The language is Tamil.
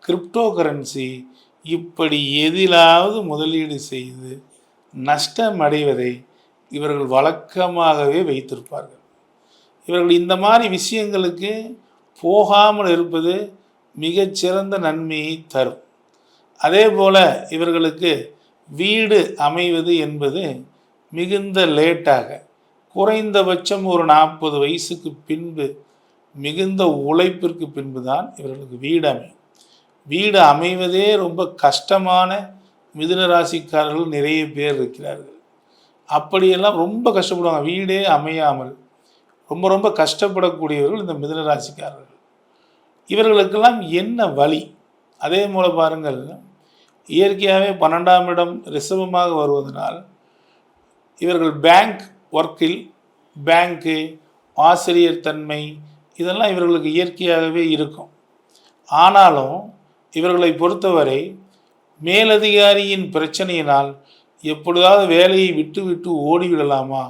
கிரிப்டோ கரன்சி இப்படி எதிலாவது முதலீடு செய்து நஷ்டம் அடைவதை இவர்கள் வழக்கமாகவே வைத்திருப்பார்கள். இவர்கள் இந்த மாதிரி விஷயங்களுக்கு போகாமல் இருப்பது மிகச்சிறந்த நன்மையை தரும். அதே போல் இவர்களுக்கு வீடு அமைவது என்பது மிகுந்த லேட்டாக, குறைந்தபட்சம் ஒரு 40 வயசுக்கு பின்பு, மிகுந்த உழைப்பிற்கு பின்பு தான் இவர்களுக்கு வீடு அமையும். வீடு அமைவதே ரொம்ப கஷ்டமான மிதுன ராசிக்காரர்கள் நிறைய பேர் இருக்கிறார்கள். அப்படியெல்லாம் ரொம்ப கஷ்டப்படுவாங்க. வீடே அமையாமல் ரொம்ப ரொம்ப கஷ்டப்படக்கூடியவர்கள் இந்த மிதுன ராசிக்காரர்கள். இவர்களுக்கெல்லாம் என்ன வழி? அதே போல் பாருங்கள், இயற்கையாகவே 12ஆம் இடம் ரிஷபமாக வருவதனால் இவர்கள் பேங்க் ஒர்க்கில், பேங்க்கு, ஆசிரியர் தன்மை இதெல்லாம் இவர்களுக்கு இயற்கையாகவே இருக்கும். ஆனாலும் இவர்களை பொறுத்தவரை மேலதிகாரியின் பிரச்சனையினால் எப்பொழுதாவது வேலையை விட்டு விட்டு ஓடிவிடலாமா